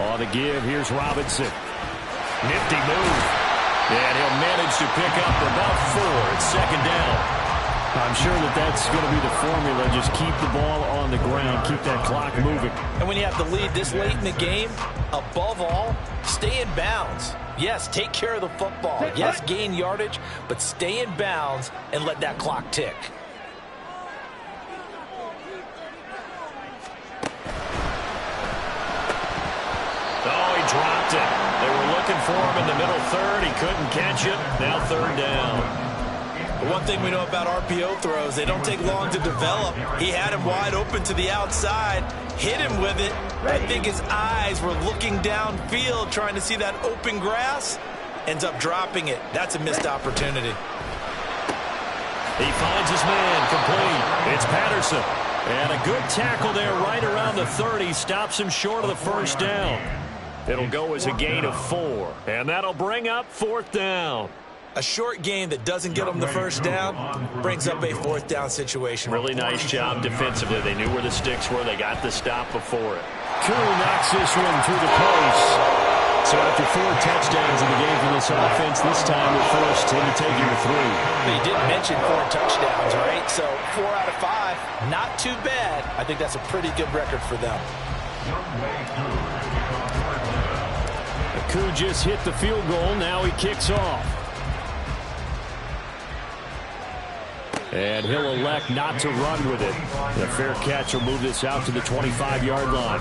On the give, here's Robinson. Nifty move. And he'll manage to pick up about 4. It's second down. I'm sure that's going to be the formula. Just keep the ball on the ground. Keep that clock moving. And when you have the lead this late in the game, above all, stay in bounds. Yes, take care of the football. Yes, gain yardage, but stay in bounds and let that clock tick. Oh, he dropped it. They were looking for him in the middle third. He couldn't catch it. Now third down. One thing we know about RPO throws, they don't take long to develop. He had him wide open to the outside, hit him with it. I think his eyes were looking downfield, trying to see that open grass. Ends up dropping it. That's a missed opportunity. He finds his man, complete. It's Patterson. And a good tackle there right around the 30. Stops him short of the first down. It'll go as a gain of 4. And that'll bring up fourth down. A short gain that doesn't get them the first down brings up a fourth down situation. Really nice job defensively. They knew where the sticks were. They got the stop before it. Koo knocks this one through the post. So after 4 touchdowns in the game for this offense, this time we're forced into taking the 3. They did mention 4 touchdowns, right? So 4 out of 5, not too bad. I think that's a pretty good record for them. Koo just hit the field goal. Now he kicks off. And he'll elect not to run with it. The fair catch will move this out to the 25-yard line.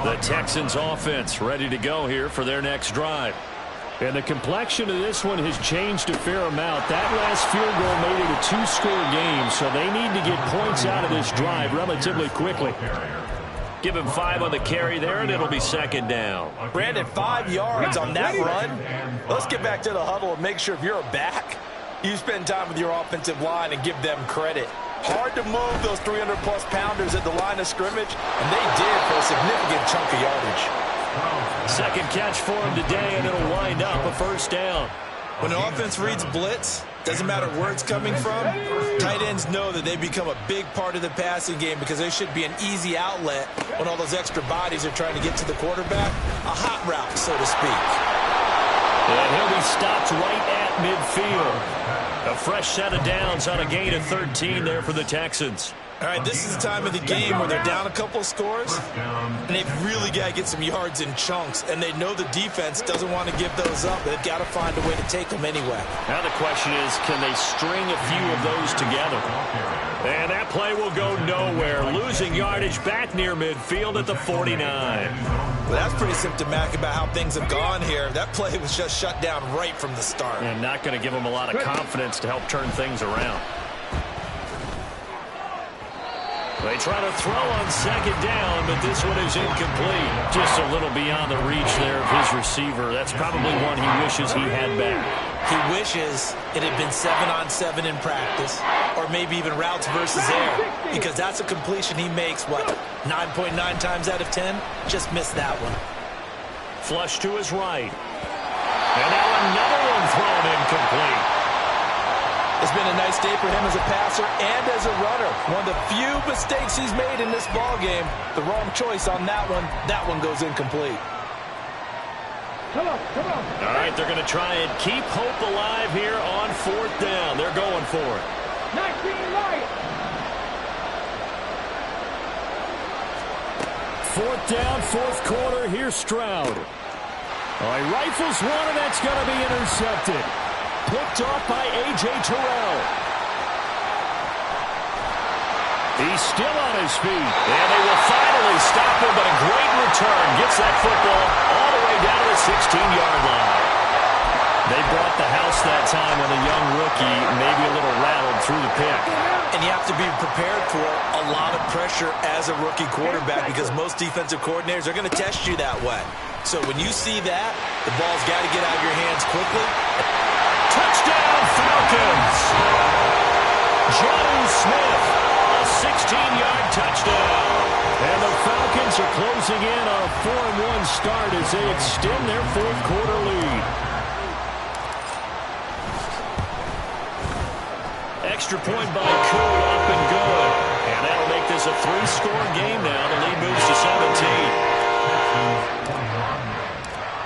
The Texans offense ready to go here for their next drive. And the complexion of this one has changed a fair amount. That last field goal made it a 2-score game, so they need to get points out of this drive relatively quickly. Give him 5 on the carry there, and it'll be second down. Brandon, 5 yards on that run. Let's get back to the huddle and make sure if you're a back, you spend time with your offensive line and give them credit. Hard to move those 300-plus pounders at the line of scrimmage, and they did for a significant chunk of yardage. Second catch for him today, and it'll wind up a first down. When an offense reads blitz, doesn't matter where it's coming from, tight ends know that they become a big part of the passing game because there should be an easy outlet when all those extra bodies are trying to get to the quarterback. A hot route, so to speak. And he'll be stopped right at midfield. A fresh set of downs on a gain of 13 there for the Texans. All right, this is the time of the game where they're down a couple of scores, and they've really got to get some yards in chunks, and they know the defense doesn't want to give those up. They've got to find a way to take them anyway. Now the question is, can they string a few of those together? And that play will go nowhere. Losing yardage back near midfield at the 49. Well, that's pretty symptomatic about how things have gone here. That play was just shut down right from the start. And not going to give them a lot of confidence to help turn things around. They try to throw on second down, but this one is incomplete. Just a little beyond the reach there of his receiver. That's probably one he wishes he had back. He wishes it had been 7-on-7 in practice, or maybe even routes versus air, because that's a completion he makes, what, 9.9 times out of 10? Just missed that one. Flush to his right. And now another one thrown incomplete. It's been a nice day for him as a passer and as a runner. One of the few mistakes he's made in this ballgame. The wrong choice on that one. That one goes incomplete. Come on. All right, they're going to try and keep hope alive here on fourth down. They're going for it. 19 right. Fourth down, fourth quarter. Here's Stroud. All right, rifles one, and that's going to be intercepted. Picked off by A.J. Terrell. He's still on his feet. And they will finally stop him, but a great return. Gets that football all the way down to the 16-yard line. They brought the house that time with a young rookie, maybe a little rattled through the pick. And you have to be prepared for a lot of pressure as a rookie quarterback because most defensive coordinators are going to test you that way. So when you see that, the ball's got to get out of your hands quickly. Touchdown, Falcons! John Smith, a 16-yard touchdown. And the Falcons are closing in on a 4-1 start as they extend their fourth quarter lead. Extra point by Koo, up and good. And that'll make this a 3-score game now. The lead moves to 17.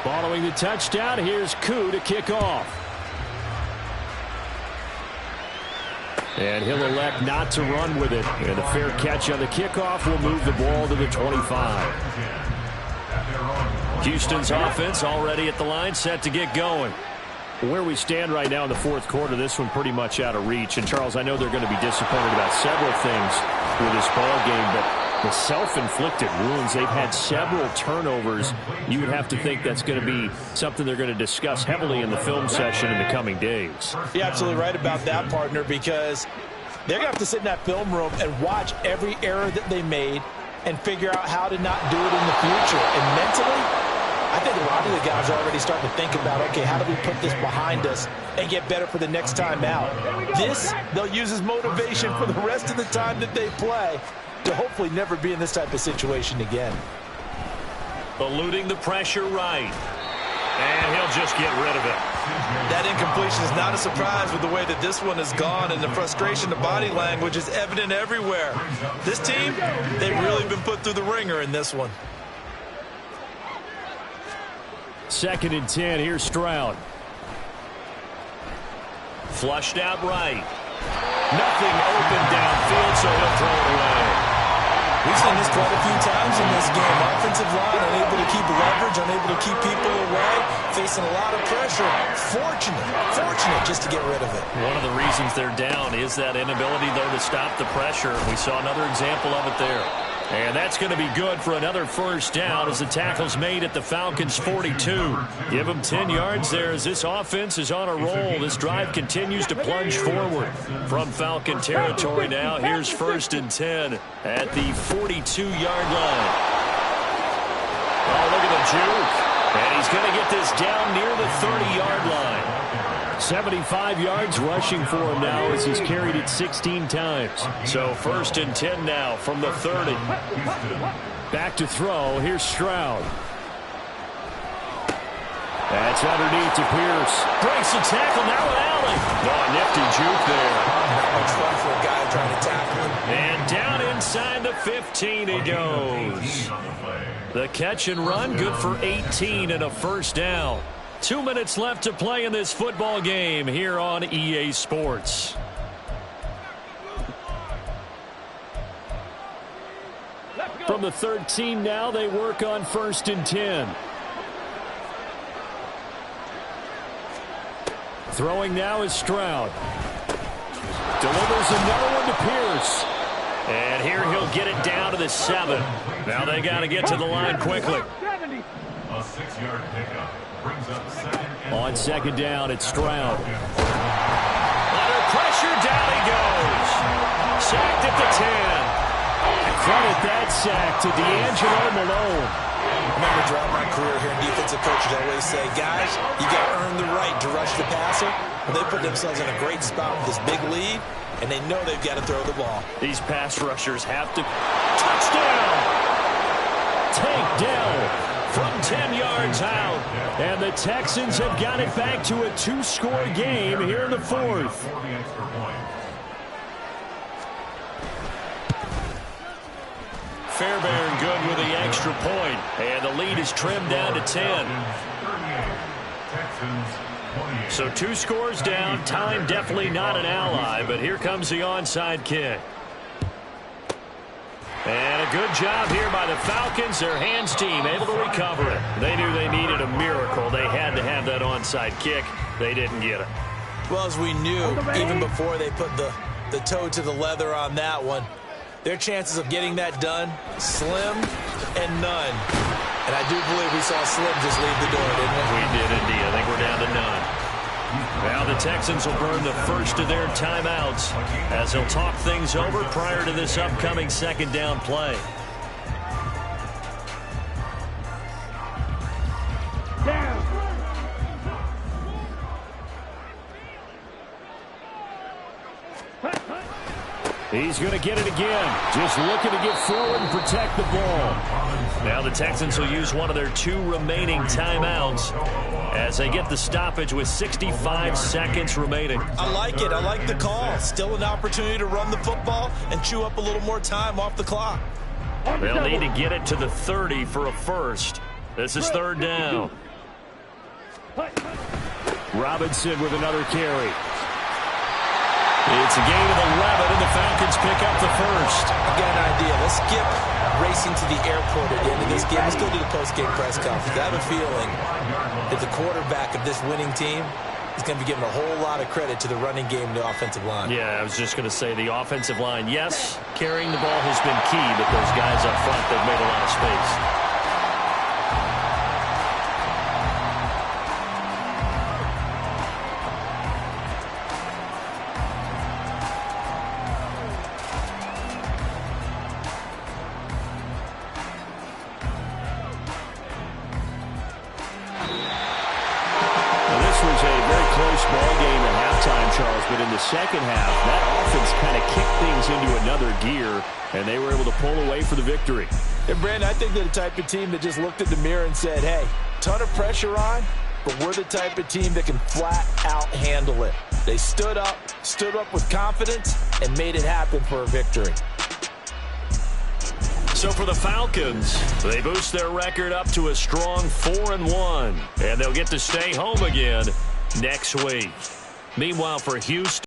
Following the touchdown, here's Koo to kick off. And he'll elect not to run with it. And a fair catch on the kickoff will move the ball to the 25. Houston's offense already at the line, set to get going. Where we stand right now in the fourth quarter, this one pretty much out of reach. And, Charles, I know they're going to be disappointed about several things with this ball game, but the self-inflicted wounds, they've had several turnovers. You would have to think that's going to be something they're going to discuss heavily in the film session in the coming days. You're absolutely right about that, partner, because they're going to have to sit in that film room and watch every error that they made and figure out how to not do it in the future. And mentally, I think a lot of the guys are already starting to think about, okay, how do we put this behind us and get better for the next time out? This, they'll use as motivation for the rest of the time that they play to hopefully never be in this type of situation again. Eluding the pressure right. And he'll just get rid of it. That incompletion is not a surprise with the way that this one has gone, and the frustration, the body language is evident everywhere. This team, they've really been put through the ringer in this one. 2nd and 10. Here's Stroud. Flushed out right. Nothing open downfield, so he'll throw it away. We've seen this quite a few times in this game. Offensive line unable to keep leverage, unable to keep people away, facing a lot of pressure. Fortunate just to get rid of it. One of the reasons they're down is that inability, though, to stop the pressure. We saw another example of it there. And that's going to be good for another first down as the tackle's made at the Falcons' 42. Give them 10 yards there as this offense is on a roll. This drive continues to plunge forward. From Falcon territory now, here's 1st and 10 at the 42-yard line. Oh, look at the juke. And he's going to get this down near the 30-yard line. 75 yards rushing for him now as he's carried it 16 times. So 1st and 10 now from the 30. Back to throw. Here's Stroud. That's underneath to Pierce. Breaks the tackle. Now with Allen. Oh, nifty juke there. Not much fun for a guy trying to tackle him. And down inside the 15 he goes. The catch and run good for 18 and a first down. 2 minutes left to play in this football game here on EA Sports. From the 13 now, they work on 1st and 10. Throwing now is Stroud. Delivers another one to Pierce. And here he'll get it down to the 7. Now they got to get to the line quickly. A 6-yard pickup. On 2nd down, it's Stroud. Under pressure, down he goes. Sacked at the 10. Credit that sack to D'Angelo Malone. I remember throughout my career here in defensive coaches always say, guys, you got to earn the right to rush the passer. Well, they put themselves in a great spot with this big lead, and they know they've got to throw the ball. These pass rushers have to. Touchdown! Takedown from 10 yards out. And the Texans have got it back to a 2-score game here in the 4th. Fairbairn good with the extra point. And the lead is trimmed down to 10. So 2 scores down. Time definitely not an ally. But here comes the onside kick. And a good job here by the Falcons. Their hands team able to recover it. They knew they needed a miracle. They had to have that onside kick. They didn't get it. Well, as we knew, even before they put the toe to the leather on that one, their chances of getting that done, slim and none. And I do believe we saw Slim just leave the door, didn't we? We did indeed. I think we're down to none. Now the Texans will burn the first of their timeouts as they'll talk things over prior to this upcoming 2nd down play. Down. He's going to get it again. Just looking to get forward and protect the ball. Now the Texans will use one of their 2 remaining timeouts as they get the stoppage with 65 seconds remaining. I like it. I like the call. Still an opportunity to run the football and chew up a little more time off the clock. They'll need to get it to the 30 for a first. This is 3rd down. Robinson with another carry. It's a gain of 11, and the Falcons pick up the first. I got an idea. Let's skip racing to the airport at the end of this game. Let's go to the post-game press conference. I have a feeling that the quarterback of this winning team is going to be giving a whole lot of credit to the running game and the offensive line. Yeah, I was just going to say the offensive line, yes, carrying the ball has been key, but those guys up front, they've made a lot of space. Ball game at halftime, Charles, but in the second half, that offense kind of kicked things into another gear, and they were able to pull away for the victory. And, Brandon, I think they're the type of team that just looked in the mirror and said, hey, ton of pressure on, but we're the type of team that can flat out handle it. They stood up with confidence, and made it happen for a victory. So for the Falcons, they boost their record up to a strong 4-1, and they'll get to stay home again next week. Meanwhile, for Houston,